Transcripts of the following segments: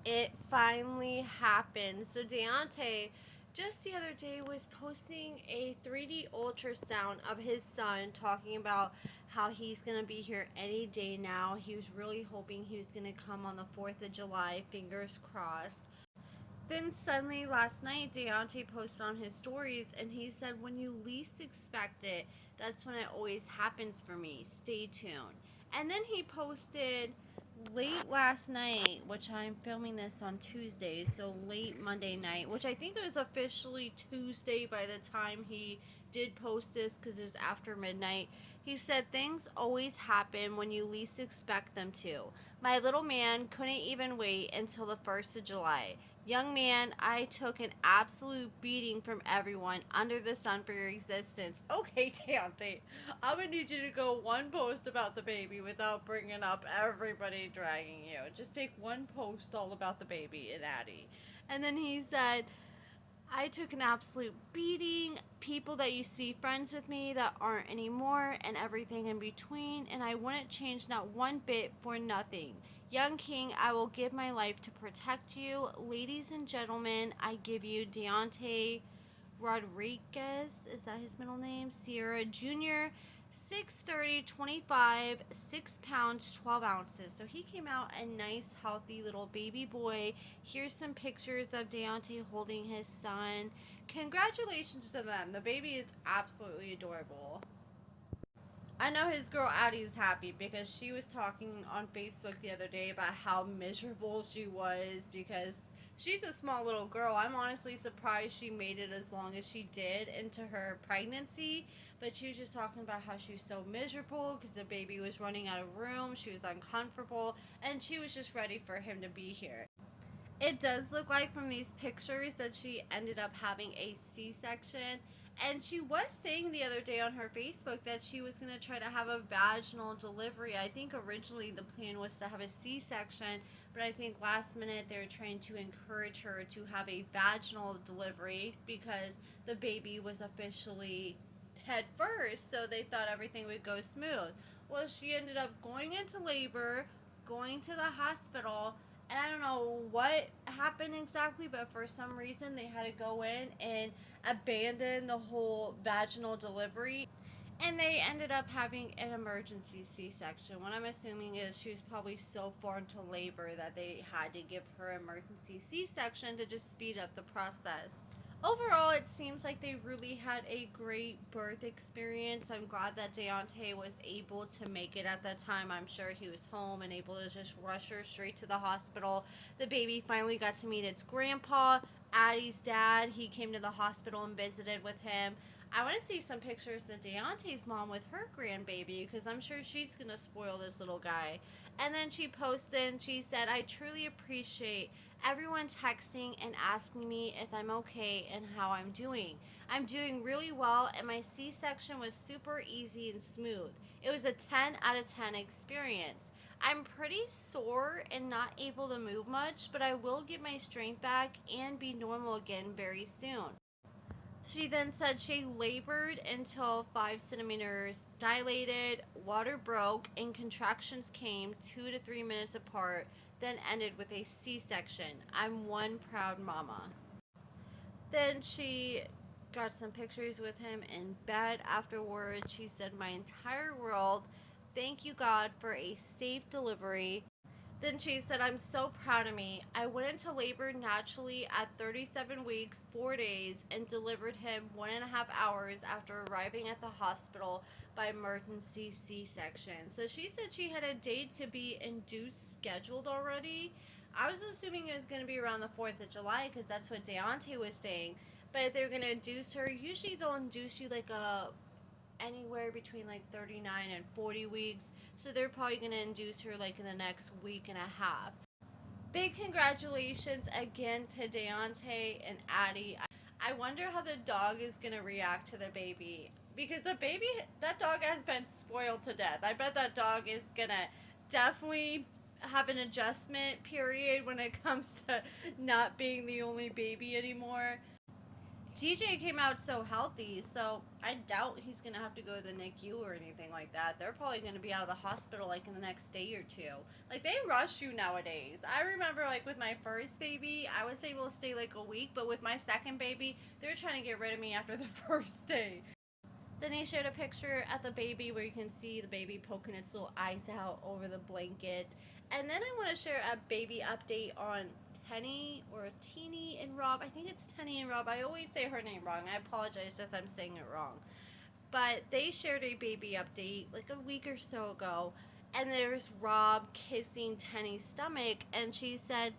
It finally happened. So Daonte just the other day was posting a 3D ultrasound of his son, talking about how he's going to be here any day now. He was really hoping he was going to come on the 4th of July, fingers crossed. Then suddenly last night, Daonte posted on his stories and he said, "When you least expect it, that's when it always happens for me. Stay tuned." And then he posted late last night, which I'm filming this on Tuesday, so late Monday night, which I think it was officially Tuesday by the time he did post this because it was after midnight. He said, "Things always happen when you least expect them to. My little man couldn't even wait until the 1st of July. Young man, I took an absolute beating from everyone under the sun for your existence." Okay, Daonte, I'm gonna need you to go one post about the baby without bringing up everybody dragging you. Just make one post all about the baby and Addy. And then he said, "I took an absolute beating. People that used to be friends with me that aren't anymore, and everything in between, and I wouldn't change not one bit for nothing. Young King, I will give my life to protect you. Ladies and gentlemen, I give you Daonte Rodriguez, is that his middle name? Sierra Jr., 6'30", 25, 6 pounds, 12 ounces." So he came out a nice, healthy little baby boy. Here's some pictures of Daonte holding his son. Congratulations to them. The baby is absolutely adorable. I know his girl Addie's happy because she was talking on Facebook the other day about how miserable she was because she's a small little girl. I'm honestly surprised she made it as long as she did into her pregnancy. But she was just talking about how she was so miserable because the baby was running out of room. She was uncomfortable and she was just ready for him to be here. It does look like from these pictures that she ended up having a C-section. And she was saying the other day on her Facebook that she was going to try to have a vaginal delivery. I think originally the plan was to have a C-section, but I think last minute they were trying to encourage her to have a vaginal delivery because the baby was officially head first, so they thought everything would go smooth. Well, she ended up going into labor, going to the hospital, and I don't know what happened exactly, but for some reason they had to go in and abandon the whole vaginal delivery. And they ended up having an emergency C-section. What I'm assuming is she was probably so far into labor that they had to give her emergency C-section to just speed up the process. Overall, it seems like they really had a great birth experience. I'm glad that Daonte was able to make it at that time. I'm sure he was home and able to just rush her straight to the hospital. The baby finally got to meet its grandpa, Addie's dad. He came to the hospital and visited with him. I want to see some pictures of Daonte's mom with her grandbaby because I'm sure she's going to spoil this little guy. And then she posted and she said, "I truly appreciate everyone texting and asking me if I'm okay and how I'm doing. I'm doing really well, and my C-section was super easy and smooth. It was a 10 out of 10 experience. I'm pretty sore and not able to move much, but I will get my strength back and be normal again very soon." She then said she labored until 5 centimeters dilated, water broke, and contractions came 2 to 3 minutes apart, then ended with a C-section. I'm one proud mama. Then she got some pictures with him in bed afterwards. She said, "My entire world, thank you God for a safe delivery." Then she said, "I'm so proud of me. I went into labor naturally at 37 weeks, 4 days, and delivered him 1.5 hours after arriving at the hospital by emergency C-section." So she said she had a date to be induced scheduled already. I was assuming it was going to be around the 4th of July because that's what Daonte was saying. But if they're going to induce her, usually they'll induce you like anywhere between like 39 and 40 weeks. So they're probably going to induce her like in the next week and a half. Big congratulations again to Daonte and Addy. I wonder how the dog is going to react to the baby. Because the baby, that dog has been spoiled to death. I bet that dog is going to definitely have an adjustment period when it comes to not being the only baby anymore. DJ came out so healthy, so I doubt he's gonna have to go to the NICU or anything like that. They're probably gonna be out of the hospital like in the next day or two. Like, they rush you nowadays. I remember, like, with my first baby, I was able to stay like a week, but with my second baby, they're trying to get rid of me after the first day. Then he showed a picture at the baby where you can see the baby poking its little eyes out over the blanket. And then I want to share a baby update on Tenie and Rob. I think it's Tenie and Rob. I always say her name wrong. I apologize if I'm saying it wrong. But they shared a baby update like a week or so ago. And there's Rob kissing Tenie's stomach. And she said,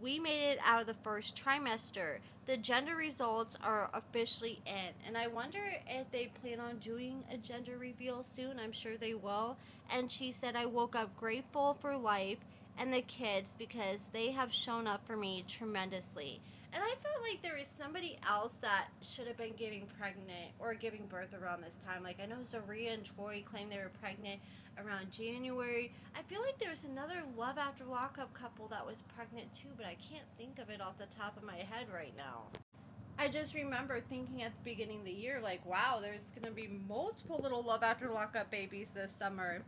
"We made it out of the first trimester. The gender results are officially in." And I wonder if they plan on doing a gender reveal soon. I'm sure they will. And she said, "I woke up grateful for life and the kids because they have shown up for me tremendously." And I felt like there was somebody else that should have been giving birth around this time. Like, I know Zaria and Troy claimed they were pregnant around January. I feel like there was another Love After Lockup couple that was pregnant too, but I can't think of it off the top of my head right now. I just remember thinking at the beginning of the year, like, wow, there's gonna be multiple little Love After Lockup babies this summer.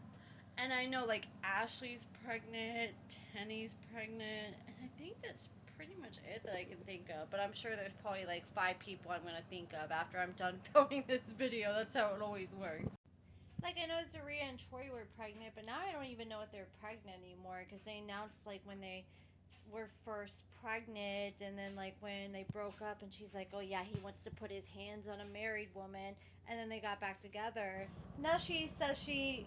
And I know, like, Ashley's pregnant, Tenny's pregnant, and I think that's pretty much it that I can think of. But I'm sure there's probably like 5 people I'm gonna think of after I'm done filming this video. That's how it always works. Like, I know Zaria and Troy were pregnant, but now I don't even know if they're pregnant anymore because they announced, like, when they were first pregnant, and then, like, when they broke up and she's like, "Oh yeah, he wants to put his hands on a married woman," and then they got back together. Now she says she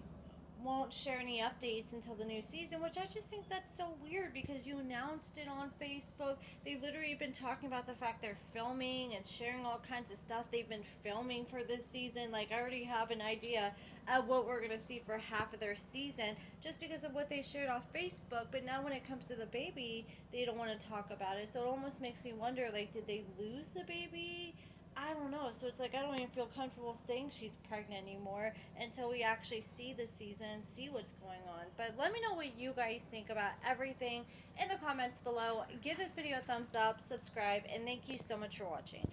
won't share any updates until the new season, which I just think that's so weird because you announced it on Facebook. They literally been talking about the fact they're filming and sharing all kinds of stuff they've been filming for this season. Like, I already have an idea of what we're going to see for half of their season just because of what they shared off Facebook. But now when it comes to the baby, they don't want to talk about it. So it almost makes me wonder, like, did they lose the baby? I don't know. So it's like I don't even feel comfortable saying she's pregnant anymore until we actually see the season, see what's going on. But let me know what you guys think about everything in the comments below. Give this video a thumbs up, subscribe, and thank you so much for watching.